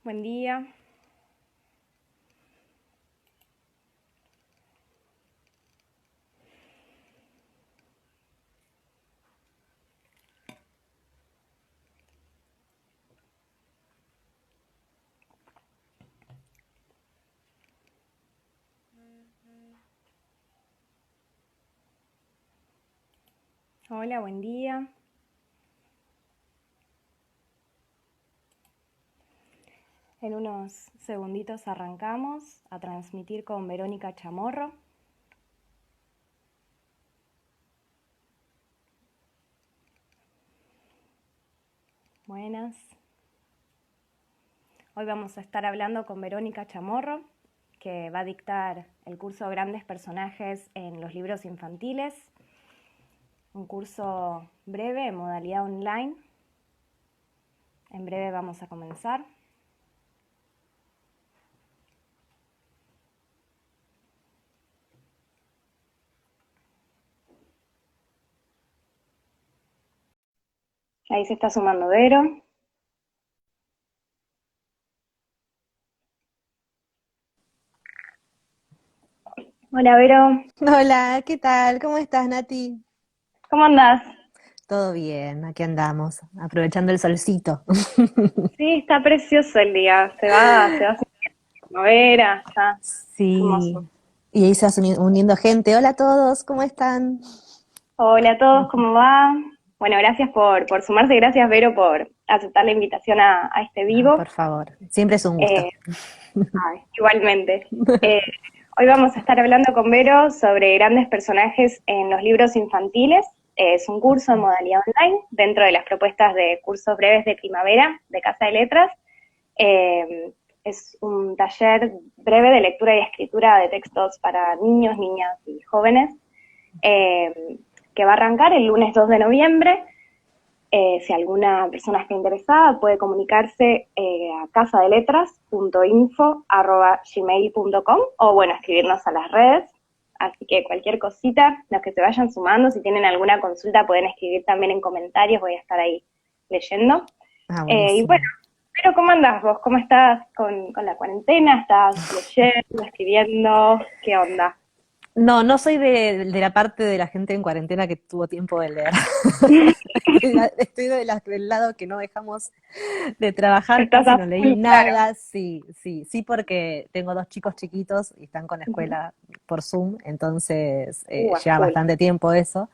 Buen día. Hola, buen día. En unos segunditos arrancamos a transmitir con Verónica Chamorro. Buenas. Hoy vamos a estar hablando con Verónica Chamorro, que va a dictar el curso Grandes Personajes en los libros infantiles. Un curso breve, en modalidad online. En breve vamos a comenzar. Ahí se está sumando Vero. Hola, Vero. Hola, ¿qué tal? ¿Cómo estás, Nati? ¿Cómo andás? Todo bien, aquí andamos, aprovechando el solcito. Sí, está precioso el día. Se va haciendo primavera, está hermoso. Sí, y ahí se va uniendo gente. Hola a todos, ¿cómo están? Hola a todos, ¿cómo va? Bueno, gracias por sumarse, gracias Vero por aceptar la invitación a este No, por vivo. favor, siempre es un gusto. Eh, Igualmente. Eh, Hoy vamos a estar hablando con Vero sobre grandes personajes en los libros infantiles. Es un curso en modalidad online dentro de las propuestas de cursos breves de primavera de Casa de Letras. Es un taller breve de lectura y escritura de textos para niños, niñas y jóvenes, eh, que va a arrancar el lunes 2 de noviembre. Si alguna persona está interesada, puede comunicarse a casadeletras.info@gmail.com o bueno, escribirnos a las redes. Así que cualquier cosita, los que se vayan sumando, si tienen alguna consulta pueden escribir también en comentarios, voy a estar ahí leyendo. Ah, Y bueno, buenísimo. pero ¿cómo andás vos? ¿Cómo estás con la cuarentena? ¿Estás leyendo, escribiendo? ¿Qué onda? No, no soy de la parte de la gente en cuarentena que tuvo tiempo de leer. Estoy del lado que no dejamos de trabajar, ¿Estás casi a no leí full? Claro. nada. Sí, sí, sí, porque tengo dos chicos chiquitos y están con la Ujú. escuela por Zoom, entonces A lleva full. bastante tiempo eso.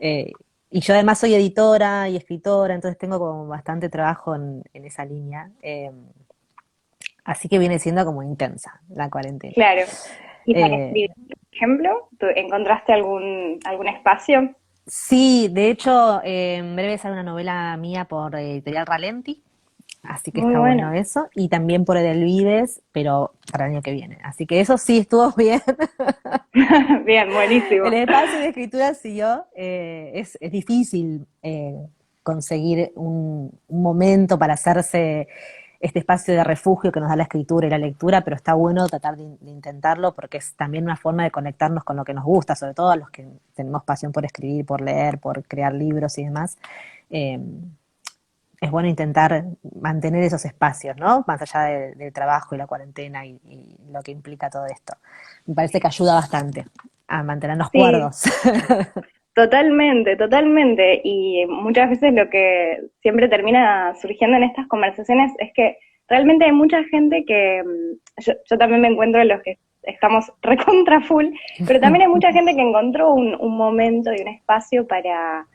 Eh, y yo además soy editora y escritora, entonces tengo como bastante trabajo en esa línea. Así que viene siendo como intensa la cuarentena. Claro. ¿Y para Eh, escribir, por ejemplo, tú encontraste algún espacio? sí, de hecho, en breve sale una novela mía por Editorial Ralenti, así que Muy está bueno bueno. eso. Y también por Edelvives, pero para el año que viene. Así que eso sí estuvo bien. Bien, El buenísimo. espacio de escritura siguió. Es difícil conseguir un momento para hacerse este espacio de refugio que nos da la escritura y la lectura, pero está bueno tratar de intentarlo porque es también una forma de conectarnos con lo que nos gusta, sobre todo a los que tenemos pasión por escribir, por leer, por crear libros y demás. Eh, es bueno intentar mantener esos espacios, ¿no? Más allá del trabajo y la cuarentena y lo que implica todo esto. Me parece que ayuda bastante a mantenernos Sí, cuerdos. totalmente, totalmente. Y muchas veces lo que siempre termina surgiendo en estas conversaciones es que realmente hay mucha gente que, yo también me encuentro en los que estamos recontra full, pero también hay mucha gente que encontró un momento y un espacio para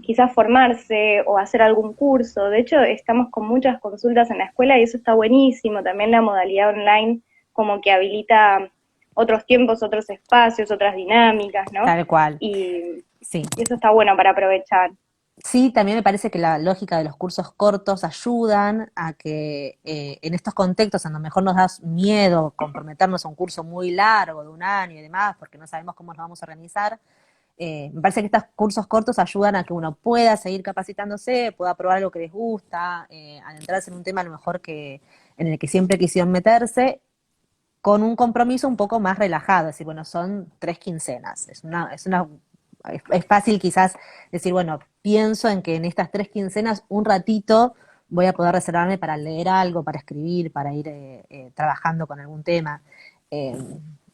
quizás formarse o hacer algún curso. De hecho, estamos con muchas consultas en la escuela y eso está buenísimo. También la modalidad online como que habilita otros tiempos, otros espacios, otras dinámicas, ¿no? Tal cual. Y, Sí. y eso está bueno para aprovechar. Sí, también me parece que la lógica de los cursos cortos ayudan a que en estos contextos, a lo mejor nos da miedo comprometernos a un curso muy largo, de un año y demás, porque no sabemos cómo nos vamos a organizar. Me parece que estos cursos cortos ayudan a que uno pueda seguir capacitándose, pueda probar algo que les gusta, adentrarse en un tema a lo mejor que en el que siempre quisieron meterse, con un compromiso un poco más relajado, es decir, bueno, son 3 quincenas, es fácil quizás decir, bueno, pienso en que en estas 3 quincenas un ratito voy a poder reservarme para leer algo, para escribir, para ir trabajando con algún tema. Eh,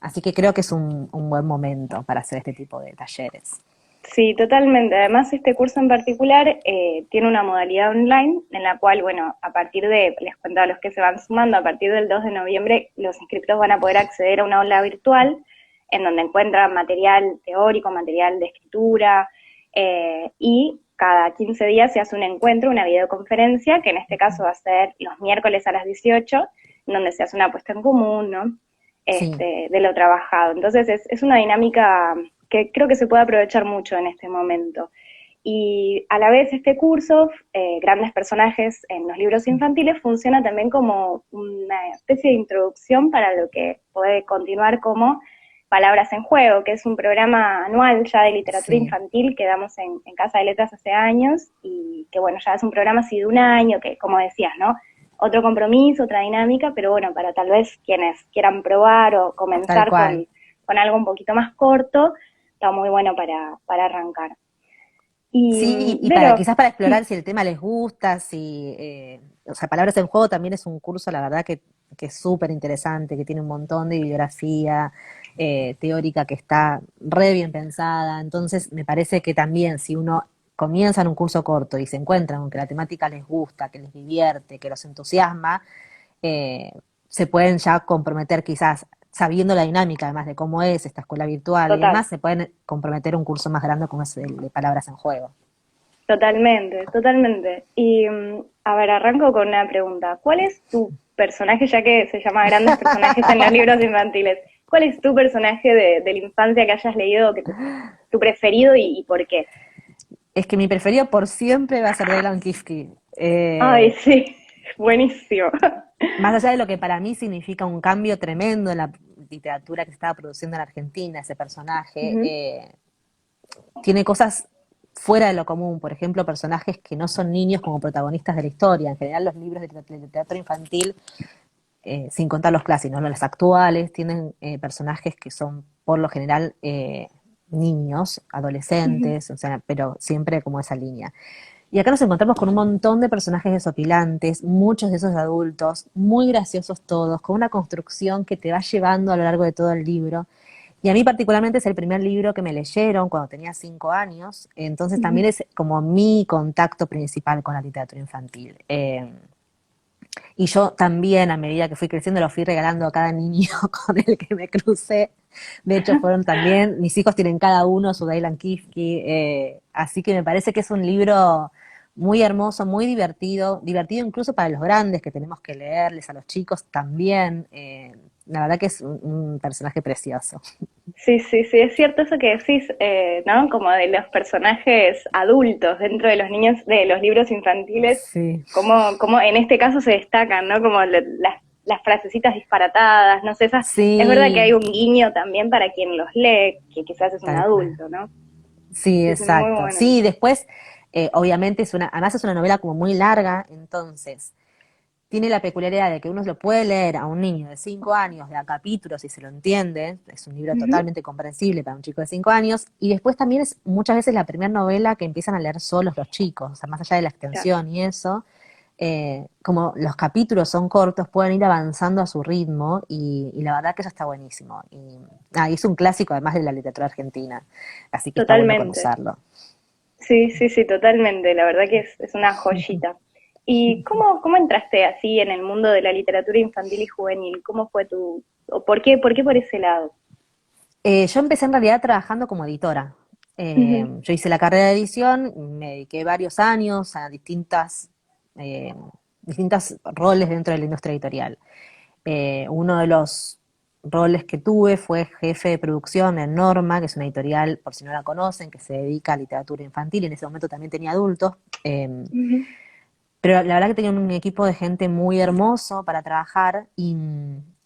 Así que creo que es un buen momento para hacer este tipo de talleres. Sí, totalmente. Además, este curso en particular tiene una modalidad online en la cual, bueno, a partir de, les cuento a los que se van sumando, a partir del 2 de noviembre los inscriptos van a poder acceder a una aula virtual en donde encuentran material teórico, material de escritura y cada 15 días se hace un encuentro, una videoconferencia, que en este caso va a ser los miércoles a las 18, en donde se hace una puesta en común, ¿no? Sí, De lo trabajado. Entonces es una dinámica que creo que se puede aprovechar mucho en este momento. Y a la vez este curso, Grandes Personajes en los libros infantiles, funciona también como una especie de introducción para lo que puede continuar como Palabras en Juego, que es un programa anual ya de literatura sí, infantil que damos en Casa de Letras hace años y que bueno, ya es un programa así de un año, que como decías, ¿no? Otro compromiso, otra dinámica, pero bueno, para tal vez quienes quieran probar o tal comenzar cual. con algo un poquito más corto, está muy bueno para arrancar. Y, Sí, y para Vero, quizás para explorar sí, si el tema les gusta, si, o sea, Palabras en Juego también es un curso, la verdad, que es súper interesante, que tiene un montón de bibliografía teórica que está re bien pensada. Entonces, me parece que también si uno comienza en un curso corto y se encuentran con que la temática les gusta, que les divierte, que los entusiasma, eh, se pueden ya comprometer quizás, sabiendo la dinámica además de cómo es esta escuela virtual y total, demás, se pueden comprometer a un curso más grande como es el de Palabras en Juego. totalmente, totalmente. Y a ver, arranco con una pregunta. ¿Cuál es tu personaje, ya que se llama Grandes Personajes en los libros infantiles? ¿Cuál es tu personaje de la infancia que hayas leído, tu preferido y por qué? Es que mi preferido por siempre va a ser Dylan Kifke. Ay, sí, buenísimo. Más allá de lo que para mí significa un cambio tremendo en la literatura que se estaba produciendo en Argentina, ese personaje, Ujú, tiene cosas fuera de lo común, por ejemplo, personajes que no son niños como protagonistas de la historia. En general, los libros de teatro infantil, sin contar los clásicos, ¿no? Los actuales, tienen personajes que son, por lo general, niños, ujú. adolescentes, o sea, pero siempre como esa línea. Y acá nos encontramos con un montón de personajes desopilantes, muchos de esos adultos, muy graciosos todos, con una construcción que te va llevando a lo largo de todo el libro. Y a mí particularmente es el primer libro que me leyeron cuando tenía 5 años, entonces también Ujú. es como mi contacto principal con la literatura infantil. Y yo también, a medida que fui creciendo, lo fui regalando a cada niño con el que me crucé. De hecho, fueron también, mis hijos tienen cada uno su Dylan Kifke, así que me parece que es un libro muy hermoso, muy divertido, divertido incluso para los grandes que tenemos que leerles, a los chicos también. La verdad que es un personaje precioso. Sí, sí, sí, es cierto eso que decís, ¿no? Como de los personajes adultos dentro de los niños, de los libros infantiles, Sí, como en este caso se destacan, ¿no? Como las frasecitas disparatadas, no sé, esas, es verdad que hay sí, un guiño también para quien los lee, que quizás es un tal cual. adulto, ¿no? Sí, Sí, sí, muy exacto. bueno. Sí, después, obviamente además es una novela como muy larga, entonces tiene la peculiaridad de que uno lo puede leer a un niño de 5 años, de a capítulos, si se lo entiende, es un libro Ujú, totalmente comprensible para un chico de 5 años, y después también es muchas veces la primera novela que empiezan a leer solos los chicos, o sea, más allá de la claro, extensión y eso, como los capítulos son cortos, pueden ir avanzando a su ritmo, y la verdad que eso está buenísimo. Y es un clásico además de la literatura argentina, así que está bueno totalmente. conocerlo. Sí, sí, sí, totalmente. La verdad que es una joyita. ¿Y cómo entraste así en el mundo de la literatura infantil y juvenil? ¿Cómo fue o por qué por ese lado? Yo empecé en realidad trabajando como editora. Ujú, Yo hice la carrera de edición, me dediqué varios años a eh, distintos roles dentro de la industria editorial. Uno de los roles que tuve fue jefe de producción en Norma, que es una editorial, por si no la conocen, que se dedica a literatura infantil, y en ese momento también tenía adultos. ujú, Pero la verdad que tenía un equipo de gente muy hermoso para trabajar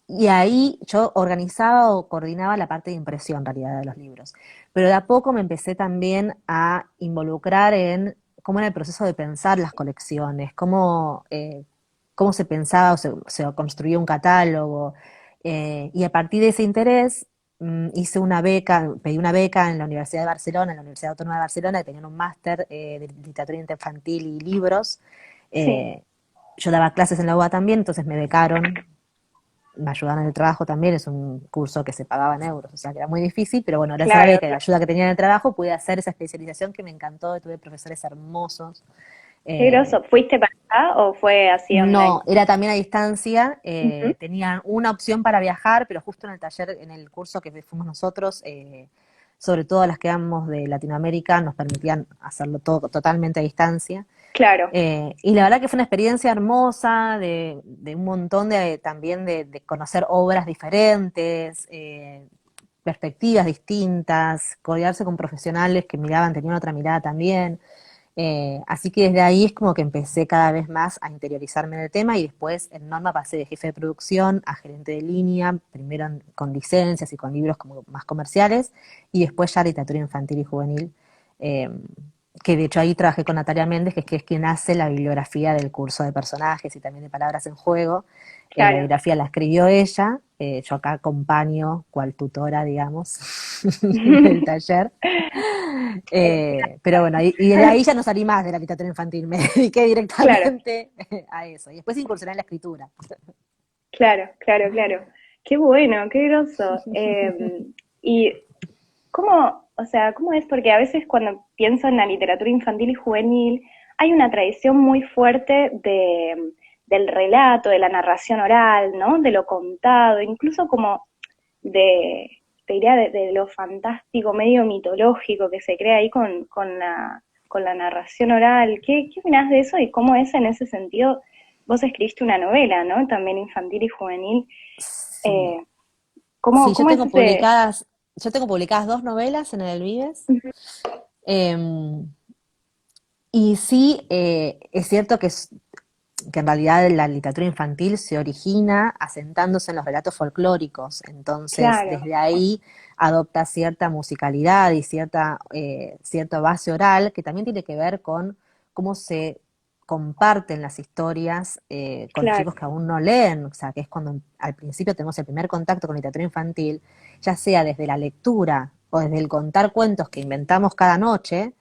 y ahí yo organizaba o coordinaba la parte de impresión en realidad de los libros. Pero de a poco me empecé también a involucrar en cómo era el proceso de pensar las colecciones, cómo se pensaba o se construía un catálogo. Y a partir de ese interés hice una beca, pedí una beca en la Universidad de Barcelona, en la Universidad Autónoma de Barcelona, que tenían un máster de literatura infantil y libros, sí. yo daba clases en la UBA también, entonces me becaron, me ayudaron en el trabajo también, es un curso que se pagaba en euros, o sea que era muy difícil, pero bueno, gracias a la Claro, beca y la ayuda que tenía en el trabajo pude hacer esa especialización que me encantó, tuve profesores hermosos. qué eh, groso. ¿Fuiste para allá o fue así online? no, era también a distancia, Ujú. tenían una opción para viajar, pero justo en el taller, en el curso que fuimos nosotros, sobre todo las que éramos de Latinoamérica, nos permitían hacerlo todo totalmente a distancia. Claro, Y la verdad que fue una experiencia hermosa, de un montón de también de conocer obras diferentes, perspectivas distintas, codearse con profesionales que miraban, tenían otra mirada también. Así que desde ahí es como que empecé cada vez más a interiorizarme en el tema y después en Norma pasé de jefe de producción a gerente de línea, primero con licencias y con libros como más comerciales y después ya literatura infantil y juvenil, eh, que de hecho ahí trabajé con Natalia Méndez, que es quien hace la bibliografía del curso de personajes y también de palabras en juego. La claro. bibliografía la escribió ella, yo acá acompaño cual tutora, digamos, del taller. Pero bueno, y de ahí ya no salí más de la literatura infantil, me dediqué Claro, directamente a eso. Y después incursioné en la escritura. claro, claro, claro. Qué bueno, qué groso. Y cómo, o sea, cómo es, porque a veces cuando pienso en la literatura infantil y juvenil, hay una tradición muy fuerte del relato, de la narración oral, ¿no? De lo contado, incluso como de, te diría, de lo fantástico, medio mitológico que se crea ahí con la narración oral. ¿Qué opinás de eso y cómo es en ese sentido? Vos escribiste una novela, ¿no? También infantil y juvenil. Sí, Eh, sí, cómo es ese? yo tengo publicadas dos novelas en el Vives. Eh, y sí, es cierto que en realidad la literatura infantil se origina asentándose en los relatos folclóricos, entonces Claro, desde ahí adopta cierta musicalidad y cierta base oral que también tiene que ver con cómo se comparten las historias con los claro, chicos que aún no leen, o sea, que es cuando al principio tenemos el primer contacto con literatura infantil, ya sea desde la lectura o desde el contar cuentos que inventamos cada noche.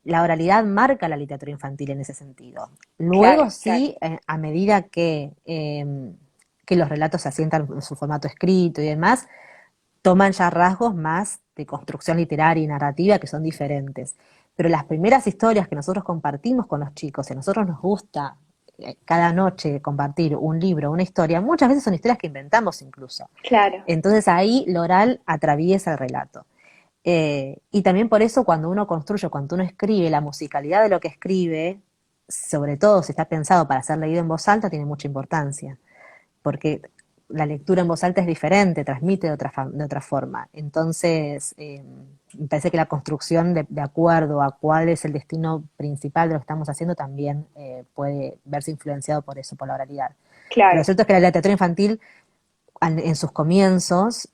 La oralidad marca la literatura infantil en ese sentido. Luego claro, claro, sí, a medida que los relatos se asientan en su formato escrito y demás, toman ya rasgos más de construcción literaria y narrativa que son diferentes. Pero las primeras historias que nosotros compartimos con los chicos, y a nosotros nos gusta cada noche compartir un libro, una historia, muchas veces son historias que inventamos incluso. claro, Entonces ahí lo oral atraviesa el relato. Y también por eso cuando uno construye, cuando uno escribe, la musicalidad de lo que escribe, sobre todo si está pensado para ser leído en voz alta, tiene mucha importancia, porque la lectura en voz alta es diferente, transmite de otra forma. Entonces, me parece que la construcción de acuerdo a cuál es el destino principal de lo que estamos haciendo también puede verse influenciado por eso, por la oralidad. Pero lo claro, cierto es que la literatura infantil en sus comienzos,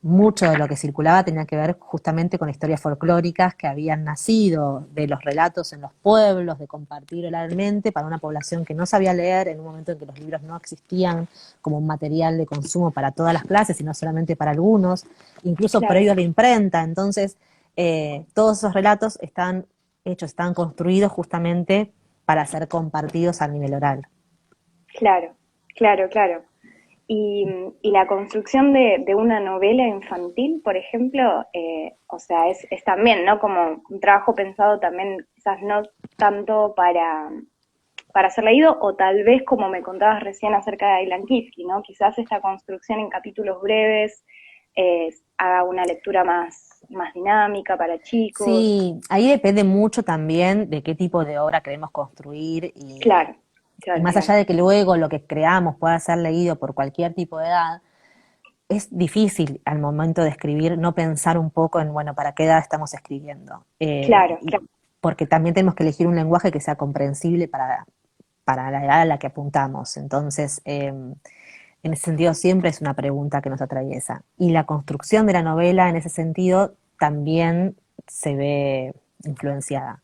mucho de lo que circulaba tenía que ver justamente con historias folclóricas que habían nacido de los relatos en los pueblos, de compartir oralmente para una población que no sabía leer en un momento en que los libros no existían como un material de consumo para todas las clases, sino solamente para algunos, incluso claro, previo a la imprenta. Entonces, todos esos relatos están hechos, están construidos justamente para ser compartidos a nivel oral. claro, claro, claro. Y la construcción de una novela infantil, por ejemplo, o sea, es también, ¿no? Como un trabajo pensado también, quizás no tanto para ser leído, o tal vez como me contabas recién acerca de Aylan Kifki, ¿no? Quizás esta construcción en capítulos breves haga una lectura más dinámica para chicos. Sí, ahí depende mucho también de qué tipo de obra queremos construir Claro, y claro, más claro. allá de que luego lo que creamos pueda ser leído por cualquier tipo de edad, es difícil al momento de escribir no pensar un poco en, bueno, ¿para qué edad estamos escribiendo? Claro, claro, Porque también tenemos que elegir un lenguaje que sea comprensible para la edad a la que apuntamos. Entonces, en ese sentido siempre es una pregunta que nos atraviesa. Y la construcción de la novela en ese sentido también se ve influenciada.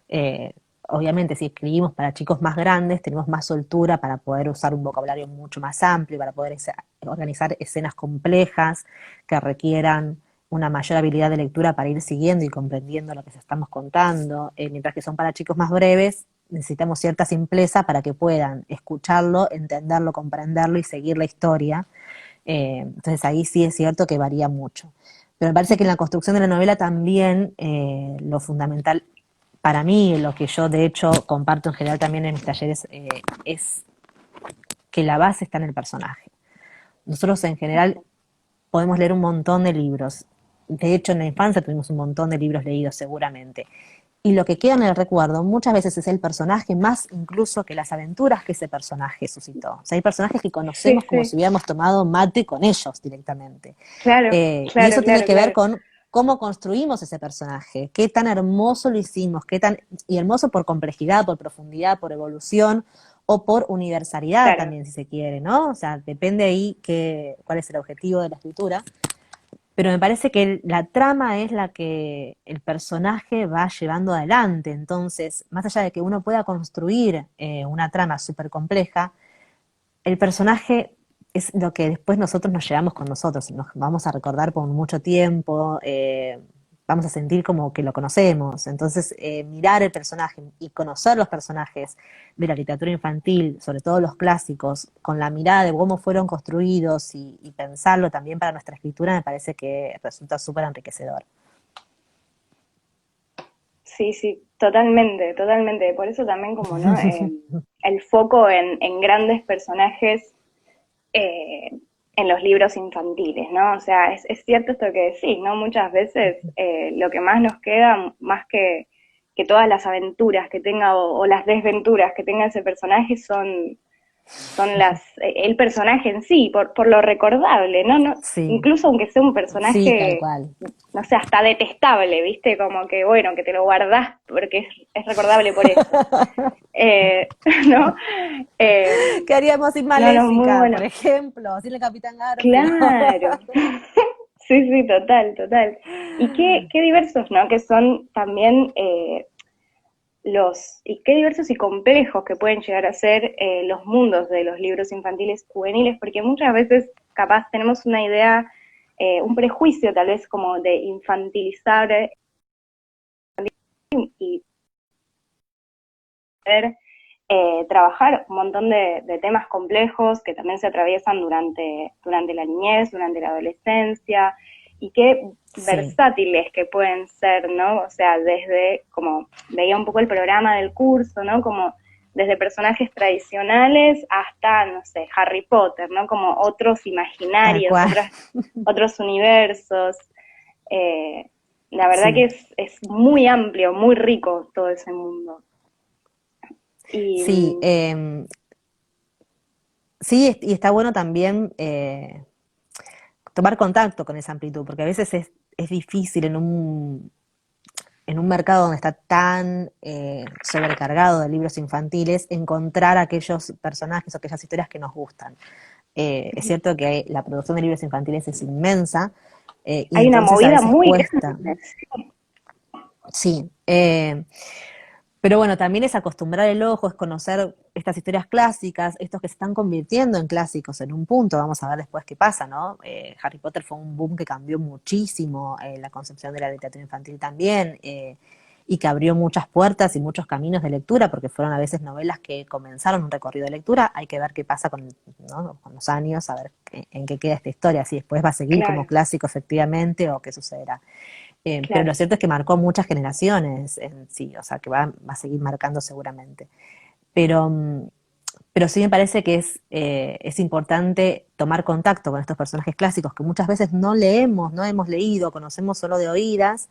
Eh, Obviamente, si escribimos para chicos más grandes, tenemos más soltura para poder usar un vocabulario mucho más amplio, para poder organizar escenas complejas que requieran una mayor habilidad de lectura para ir siguiendo y comprendiendo lo que se estamos contando, mientras que son para chicos más breves, necesitamos cierta simpleza para que puedan escucharlo, entenderlo, comprenderlo y seguir la historia. Entonces ahí sí es cierto que varía mucho. Pero me parece que en la construcción de la novela también lo fundamental para mí, lo que yo de hecho comparto en general también en mis talleres, es que la base está en el personaje. Nosotros en general podemos leer un montón de libros. De hecho, en la infancia tuvimos un montón de libros leídos seguramente. Y lo que queda en el recuerdo muchas veces es el personaje más incluso que las aventuras que ese personaje suscitó. O sea, hay personajes que Sí, conocemos como sí, si hubiéramos tomado mate con ellos directamente. claro, Y claro, eso tiene claro, que ver claro, con cómo construimos ese personaje, qué tan hermoso lo hicimos, y hermoso por complejidad, por profundidad, por evolución o por universalidad claro. también, si se quiere, ¿no? O sea, depende ahí cuál es el objetivo de la escritura. Pero me parece que la trama es la que el personaje va llevando adelante. Entonces, más allá de que uno pueda construir una trama súper compleja, el personaje es lo que después nosotros nos llevamos con nosotros, nos vamos a recordar por mucho tiempo, vamos a sentir como que lo conocemos. Entonces, mirar el personaje y conocer los personajes de la literatura infantil, sobre todo los clásicos, con la mirada de cómo fueron construidos y pensarlo también para nuestra escritura, me parece que resulta súper enriquecedor. Sí, sí, totalmente, totalmente. Por eso también como, ¿no? El foco en grandes personajes eh, en los libros infantiles, ¿no? O sea, es cierto esto que decís, ¿no? Muchas veces lo que más nos queda, más que todas las aventuras que tenga o las desventuras que tenga ese personaje son el personaje en sí, por lo recordable, ¿no? No, Sí, incluso aunque sea un sí, tal personaje, cual. no sé, hasta detestable, ¿viste? Como que, bueno, que te lo guardás porque es recordable por eso. Eh, ¿No? ¿Qué haríamos sin No, no, muy Maléfica, por bueno. ejemplo? Sin el Capitán Garfio. Claro. Sí, sí, total, total. Y qué diversos, ¿no? Que son también y qué diversos y complejos que pueden llegar a ser los mundos de los libros infantiles juveniles, porque muchas veces capaz tenemos una idea, un prejuicio tal vez como de infantilizar y poder trabajar un montón de temas complejos que también se atraviesan durante la niñez, durante la adolescencia, y qué Sí, versátiles que pueden ser, ¿no? O sea, desde, como veía un poco el programa del curso, ¿no? Como desde personajes tradicionales hasta, no sé, Harry Potter, ¿no? Como otros tal imaginarios, cual. otros universos. Eh, la verdad que Sí, es muy amplio, muy rico todo ese mundo. Y sí, sí, y está bueno también tomar contacto con esa amplitud, porque a veces es difícil en un mercado donde está tan sobrecargado de libros infantiles encontrar aquellos personajes o aquellas historias que nos gustan. Es cierto que la producción de libros infantiles es inmensa y hay una entonces a movida veces muy cuesta. grande. Sí, pero bueno, también es acostumbrar el ojo, es conocer estas historias clásicas, estos que se están convirtiendo en clásicos en un punto, vamos a ver después qué pasa, ¿no? Harry Potter fue un boom que cambió muchísimo la concepción de la literatura infantil también, y que abrió muchas puertas y muchos caminos de lectura, porque fueron a veces novelas que comenzaron un recorrido de lectura, hay que ver qué pasa ¿no? con los años, a ver en qué queda esta historia, si después va a seguir como Claro, clásico efectivamente o qué sucederá. Pero lo claro. cierto es que marcó muchas generaciones en sí, o sea, que va a seguir marcando seguramente. Pero, pero sí me parece que es importante tomar contacto con estos personajes clásicos que muchas veces no leemos, no hemos leído, conocemos solo de oídas,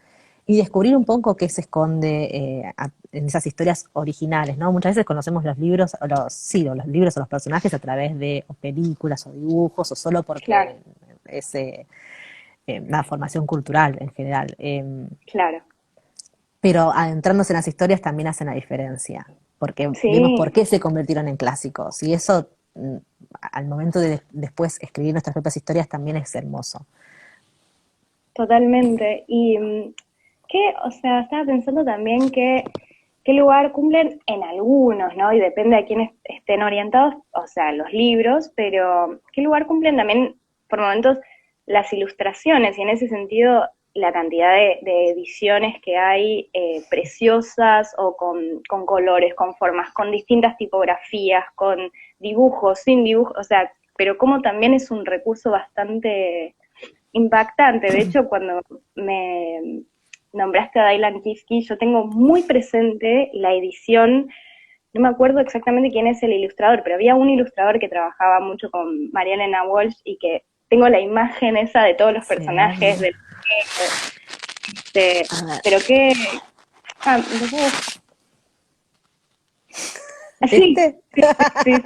y descubrir un poco qué se esconde en esas historias originales, ¿no? Muchas veces conocemos los libros, o los libros o los personajes a través de o películas o dibujos, o solo Claro, porque es una formación cultural en general. claro. Pero adentrándose en las historias también hacen la diferencia, porque vemos por Sí, qué se convirtieron en clásicos, y eso al momento de después escribir nuestras propias historias también es hermoso. totalmente. Y o sea, estaba pensando también qué lugar cumplen en algunos, ¿no? Y depende a quiénes estén orientados, o sea, los libros, pero qué lugar cumplen también por momentos las ilustraciones, y en ese sentido la cantidad de ediciones que hay preciosas o con colores, con formas, con distintas tipografías, con dibujos, sin dibujos, o sea, pero como también es un recurso bastante impactante. De hecho, cuando me nombraste a Dylan Kifke, yo tengo muy presente la edición, no me acuerdo exactamente quién es el ilustrador, pero había un ilustrador que trabajaba mucho con Mariana Elena Walsh y que tengo la imagen esa de todos los Sí. personajes, A ver, pero que... Ah, ¿lo puedo? Sí, ¿este? sí, sí, sí,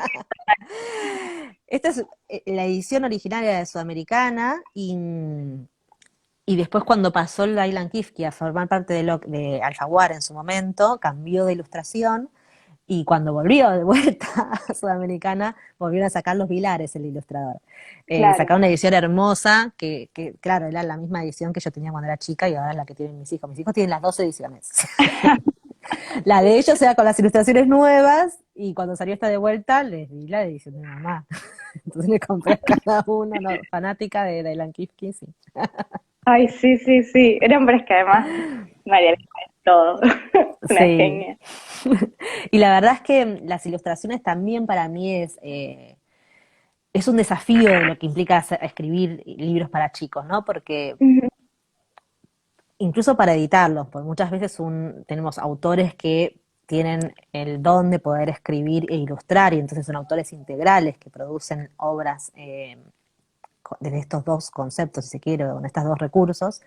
Esta es la edición originaria de Sudamericana y después cuando pasó el Dylan Kifke a formar parte de Alfaguara en su momento, cambió de ilustración y cuando volvió de vuelta a Sudamericana, volvieron a sacar los Vilares, el ilustrador. claro. Sacaron una edición hermosa, que claro, era la misma edición que yo tenía cuando era chica y ahora es la que tienen mis hijos. Mis hijos tienen las dos ediciones. La de ellos era con las ilustraciones nuevas y cuando salió esta de vuelta les di la edición de mi mamá. Entonces le compré a cada uno, no, fanática de Dylan Kifke, sí. Ay, sí, sí, sí. Era un hombre que además María Elena es todo. Una Sí. genia. Y la verdad es que las ilustraciones también para mí es un desafío de lo que implica escribir libros para chicos, ¿no? Porque Ujú. incluso para editarlos, porque muchas veces tenemos autores que tienen el don de poder escribir e ilustrar, y entonces son autores integrales que producen obras desde estos dos conceptos, si se quiere, o en estos dos recursos.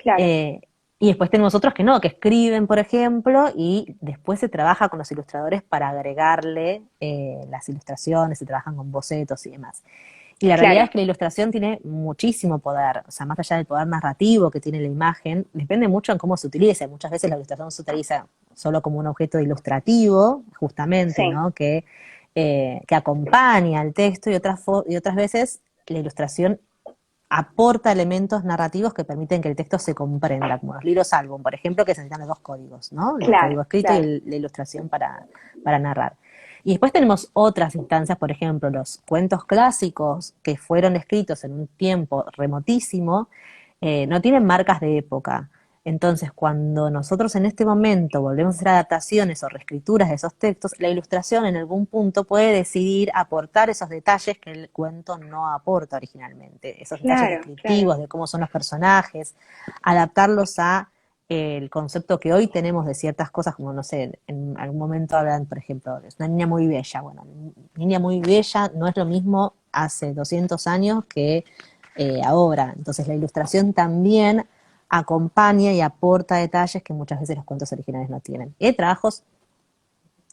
Claro, Eh, y después tenemos otros que no, que escriben, por ejemplo, y después se trabaja con los ilustradores para agregarle las ilustraciones, se trabajan con bocetos y demás. Y la realidad es claro. que la ilustración tiene muchísimo poder, o sea, más allá del poder narrativo que tiene la imagen, depende mucho en cómo se utilice. Muchas veces la ilustración se utiliza solo como un objeto ilustrativo, justamente, Sí, ¿no? Que acompaña al texto y otras veces la ilustración aporta elementos narrativos que permiten que el texto se comprenda, como los libros álbum, por ejemplo, que se necesitan los dos códigos, ¿no? El claro, código escrito y claro. la ilustración para narrar. Y después tenemos otras instancias, por ejemplo, los cuentos clásicos que fueron escritos en un tiempo remotísimo, no tienen marcas de época. Entonces, cuando nosotros en este momento volvemos a hacer adaptaciones o reescrituras de esos textos, la ilustración en algún punto puede decidir aportar esos detalles que el cuento no aporta originalmente, esos detalles Claro, claro. descriptivos de cómo son los personajes, adaptarlos a el concepto que hoy tenemos de ciertas cosas, como no sé, en algún momento hablan, por ejemplo, es una niña muy bella. Bueno, niña muy bella no es lo mismo hace 200 años que ahora. Entonces la ilustración también acompaña y aporta detalles que muchas veces los cuentos originales no tienen. Y hay trabajos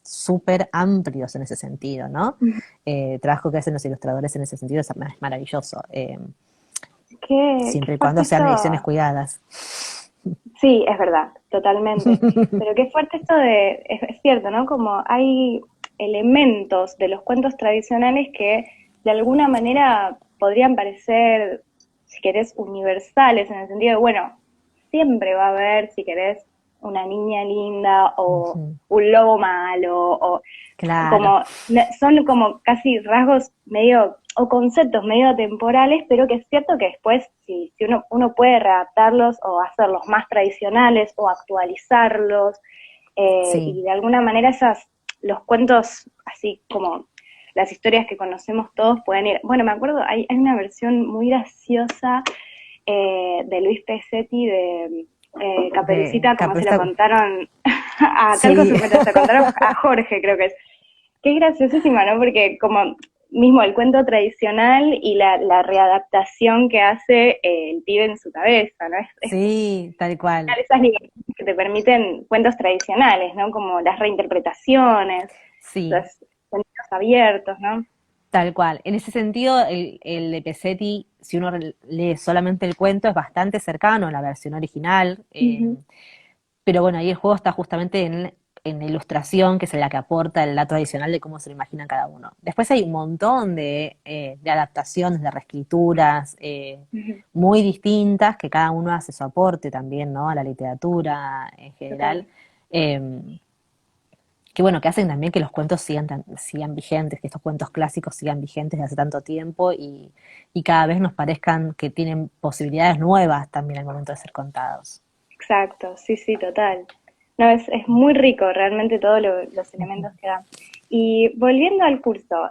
súper amplios en ese sentido, ¿no? Ujú. El trabajo que hacen los ilustradores en ese sentido es maravilloso, Qué siempre y cuando fuerte sean ediciones esto. cuidadas. Sí, es verdad, totalmente. Pero qué fuerte esto es cierto, ¿no? Como hay elementos de los cuentos tradicionales que de alguna manera podrían parecer, si querés, universales, en el sentido de, bueno, siempre va a haber, si querés, una niña linda o un lobo malo, o Claro, como, son como casi rasgos medio, o conceptos medio temporales, pero que es cierto que después, si uno puede readaptarlos o hacerlos más tradicionales o actualizarlos, sí. y de alguna manera los cuentos, así como las historias que conocemos todos pueden ir. Bueno, me acuerdo, hay una versión muy graciosa de Luis Pesetti de De Caperucita, como se lo Caperucita. contaron a tal Sí, cosa, pero se lo contaron a Jorge, creo que es. Que es graciosísima, ¿no? Porque como mismo el cuento tradicional y la readaptación que hace el pibe en su cabeza, ¿no? Es sí, tal cual. esas libertades que te permiten cuentos tradicionales, ¿no? Como las reinterpretaciones, los Sí, sentidos abiertos, ¿no? tal cual. En ese sentido, el de Pesetti, si uno lee solamente el cuento, es bastante cercano a la versión original. Ujú. Pero bueno, ahí el juego está justamente en la ilustración, que es la que aporta el dato adicional de cómo se lo imagina cada uno. Después hay un montón de adaptaciones, de reescrituras Ujú. muy distintas, que cada uno hace su aporte también, ¿no? A la literatura en general. Total. Eh, que bueno, que hacen también que los cuentos sigan vigentes, que estos cuentos clásicos sigan vigentes desde hace tanto tiempo y cada vez nos parezcan que tienen posibilidades nuevas también al momento de ser contados. Exacto, sí, sí, total. No, es muy rico realmente todos los elementos que dan. Y volviendo al curso,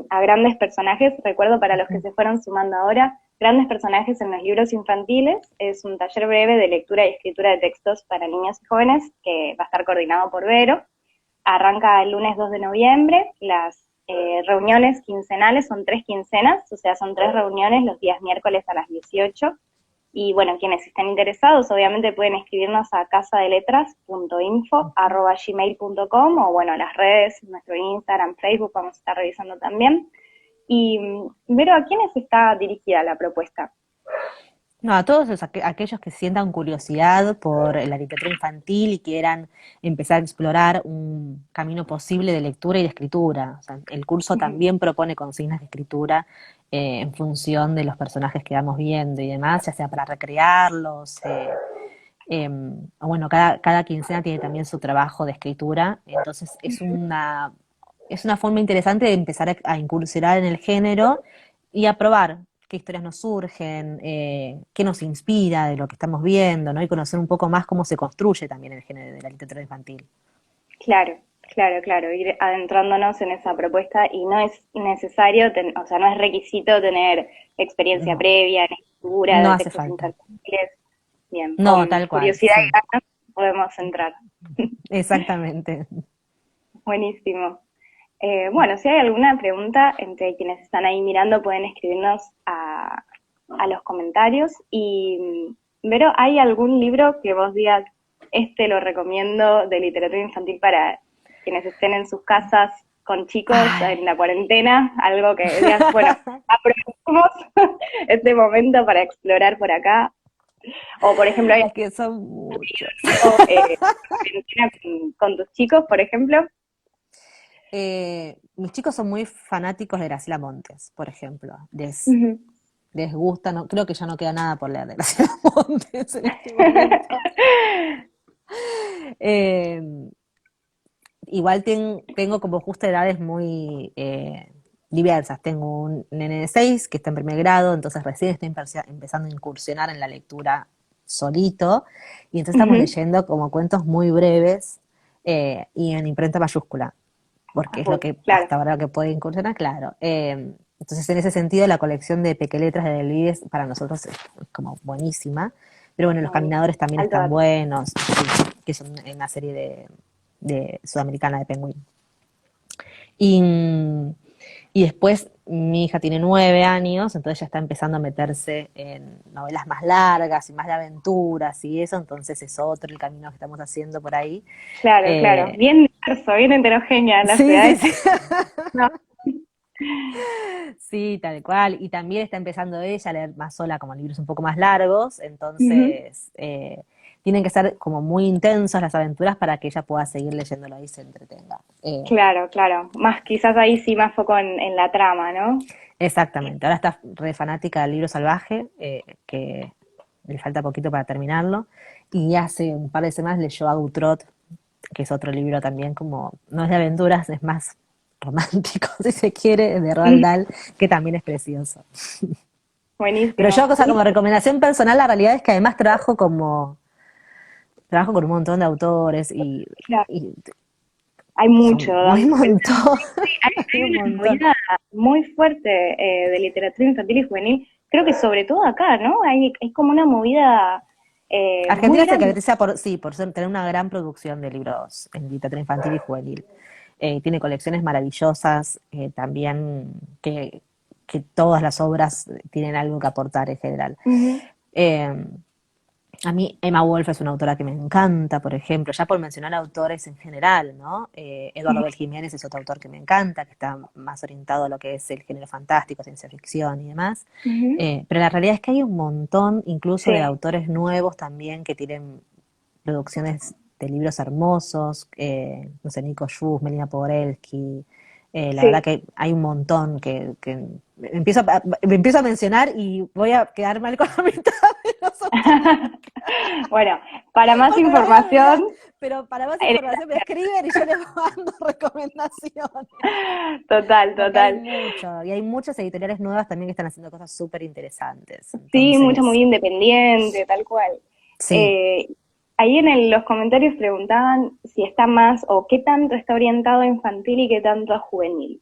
a grandes personajes, recuerdo para los que se fueron sumando ahora, grandes personajes en los libros infantiles, es un taller breve de lectura y escritura de textos para niños y jóvenes que va a estar coordinado por Vero. Arranca el lunes 2 de noviembre, las reuniones quincenales son 3 quincenas, o sea, son 3 reuniones los días miércoles a las 18. Y bueno, quienes estén interesados, obviamente pueden escribirnos a casadeletras.info@gmail.com o bueno, las redes, nuestro Instagram, Facebook, vamos a estar revisando también. Y, pero ¿a quiénes está dirigida la propuesta? No, a todos aquellos que sientan curiosidad por la literatura infantil y quieran empezar a explorar un camino posible de lectura y de escritura. O sea, el curso también propone consignas de escritura en función de los personajes que vamos viendo y demás, ya sea para recrearlos. O bueno, cada quincena tiene también su trabajo de escritura, entonces es una forma interesante de empezar a incursionar en el género y a probar qué historias nos surgen, qué nos inspira de lo que estamos viendo, ¿no? Y conocer un poco más cómo se construye también el género de la literatura infantil. Claro, claro, claro, ir adentrándonos en esa propuesta y no es necesario, o sea, no es requisito tener experiencia No, previa en escritura no de hace textos falta. infantiles. Bien, No, con tal cual, curiosidad y sí, ganas podemos entrar. exactamente. Buenísimo. Bueno, si hay alguna pregunta entre quienes están ahí mirando, pueden escribirnos a los comentarios. Y, Vero, ¿hay algún libro que vos digas, este lo recomiendo de literatura infantil para quienes estén en sus casas con chicos Ay. en la cuarentena? Algo que digas, bueno, aprovechemos este momento para explorar por acá. O, por ejemplo, hay Es que son muchos. algo, cuarentena con tus chicos, por ejemplo. Mis chicos son muy fanáticos de Graciela Montes, por ejemplo. Ujú. Les gusta, no, creo que ya no queda nada por leer de Graciela Montes en este momento. Eh, igual tengo como justo edades muy diversas. Tengo un nene de 6 que está en primer grado, entonces recién está empezando a incursionar en la lectura solito, y entonces estamos Ujú. leyendo como cuentos muy breves y en imprenta mayúscula, A porque es lo full, que claro. hasta ahora que puede incursionar, claro. Entonces, en ese sentido, la colección de Pequeletras de Delibes para nosotros es como buenísima. Pero bueno, Los Buenísimo. Caminadores también Alto están dato. buenos, sí, que son una serie de sudamericana de Penguin. Y, y después mi hija tiene 9 años, entonces ya está empezando a meterse en novelas más largas y más de aventuras y eso, entonces es otro el camino que estamos haciendo por ahí. Claro, claro. Eh, Bien diverso, bien heterogénea las sí, sí, edades. sí. No, Sí, tal cual. Y también está empezando ella a leer más sola, como libros un poco más largos, ujú. entonces tienen que ser como muy intensos las aventuras para que ella pueda seguir leyéndolo y se entretenga. Claro, claro. Más quizás ahí sí más foco en la trama, ¿no? Exactamente. Ahora está re fanática del libro salvaje, que le falta poquito para terminarlo. Y hace un par de semanas leyó Agutrot, que es otro libro también como, no es de aventuras, es más romántico, si se quiere, de Roald Mm. Dahl, que también es precioso. Pero Buenísimo, yo, cosa como buenísimo. recomendación personal, la realidad es que además trabajo con un montón de autores Claro. y Hay mucho son muy dando vueltas. montón, Sí, sí, hay, hay un hay una montón. movida muy fuerte de literatura infantil y juvenil. Creo que sobre todo acá, ¿no? Hay como una movida muy Argentina se grande. caracteriza por tener una gran producción de libros en literatura infantil y juvenil. Tiene colecciones maravillosas, también que todas las obras tienen algo que aportar en general. Ujú. Eh, A mí Emma Wolf es una autora que me encanta, por ejemplo, ya por mencionar autores en general, ¿no? Eduardo Bel Jiménez es otro autor que me encanta, que está más orientado a lo que es el género fantástico, ciencia ficción y demás. Ujú. Pero la realidad es que hay un montón, incluso de Sí, autores nuevos también, que tienen producciones de libros hermosos, no sé, Nico Schulz, Melina Pogorelski. La verdad sí. que hay un montón que me empiezo a mencionar y voy a quedar mal con la mitad. Bueno, para más Bueno, información, pero para más información me escriben y yo les mando recomendaciones. Porque hay total. mucho, y hay muchas editoriales nuevas también que están haciendo cosas súper interesantes. Sí, mucho muy Entonces, independiente, tal cual. sí. Eh, Ahí en los comentarios preguntaban si está más o qué tanto está orientado a infantil y qué tanto a juvenil.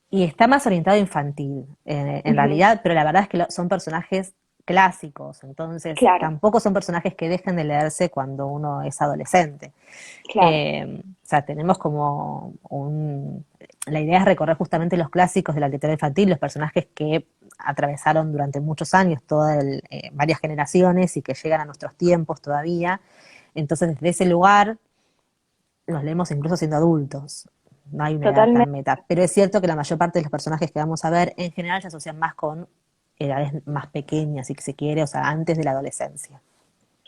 Y está más orientado a infantil, en Ujú. realidad, pero la verdad es que son personajes clásicos, entonces Claro, tampoco son personajes que dejen de leerse cuando uno es adolescente. claro. O sea, tenemos como un... La idea es recorrer justamente los clásicos de la literatura infantil, los personajes que atravesaron durante muchos años, varias generaciones y que llegan a nuestros tiempos todavía. Entonces, desde ese lugar, los leemos incluso siendo adultos. No hay una edad tan Totalmente. meta. Pero es cierto que la mayor parte de los personajes que vamos a ver, en general, se asocian más con edades más pequeñas, si se quiere, o sea, antes de la adolescencia.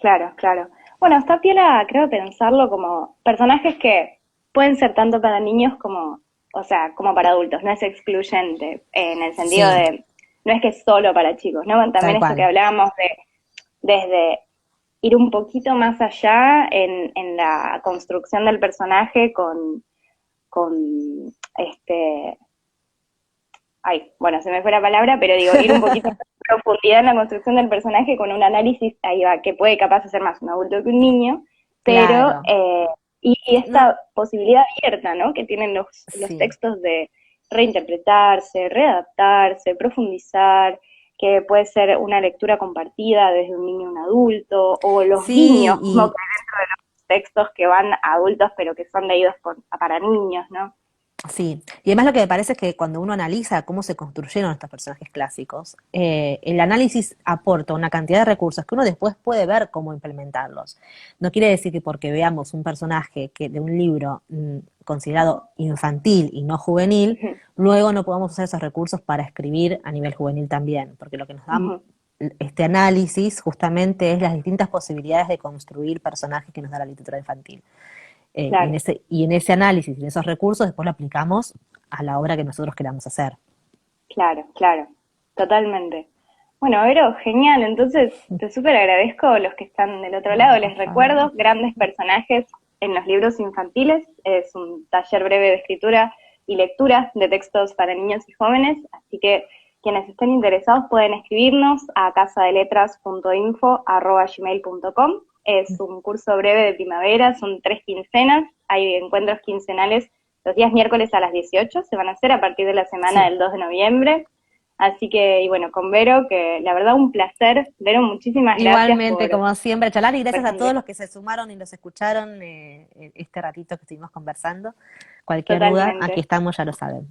Claro, claro. Bueno, está piola, creo, pensarlo como personajes que pueden ser tanto para niños como, o sea, como para adultos. No es excluyente en el sentido Sí, de, no es que es solo para chicos, ¿no? También tal esto que cual. hablábamos de, desde ir un poquito más allá en la construcción del personaje con este, ay, bueno, se me fue la palabra, pero digo, ir un poquito más en profundidad en la construcción del personaje con un análisis, ahí va, que puede capaz ser más un adulto que un niño, pero, Claro. y No, esta posibilidad abierta, ¿no? Que tienen los sí. textos de reinterpretarse, readaptarse, profundizar, que puede ser una lectura compartida desde un niño a un adulto, o los Sí, guiños, como que textos que van a adultos pero que son leídos para niños, ¿no? sí, y además lo que me parece es que cuando uno analiza cómo se construyeron estos personajes clásicos, el análisis aporta una cantidad de recursos que uno después puede ver cómo implementarlos. No quiere decir que porque veamos un personaje de un libro considerado infantil y no juvenil, Ujú, luego no podamos usar esos recursos para escribir a nivel juvenil también, porque lo que nos da ujú. este análisis justamente es las distintas posibilidades de construir personajes que nos da la literatura infantil. Claro, Y en ese análisis y en esos recursos después lo aplicamos a la obra que nosotros queramos hacer. claro, claro, totalmente. Bueno, Vero, genial. Entonces, te súper agradezco a los que están del otro lado. No, por Les favor. recuerdo, grandes personajes en los libros infantiles. Es un taller breve de escritura y lectura de textos para niños y jóvenes. Así que quienes estén interesados pueden escribirnos a casadeletras.info@gmail.com. Es un curso breve de primavera, son 3 quincenas. Hay encuentros quincenales los días miércoles a las 18, se van a hacer a partir de la semana Sí, del 2 de noviembre. Así que, y bueno, con Vero, que la verdad un placer. Vero, muchísimas gracias igualmente, por como siempre, charlar y gracias a todos compartir. los que se sumaron y los escucharon este ratito que estuvimos conversando. Cualquier duda, aquí Totalmente. estamos, ya lo saben.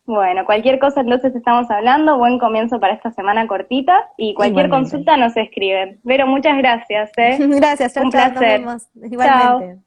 Bueno, cualquier cosa entonces estamos hablando. Buen comienzo para esta semana cortita y cualquier Igualmente. consulta nos escriben. Vero, muchas gracias, ¿eh? Gracias, chao, Un chao, nos placer. vemos. Chao. Igualmente.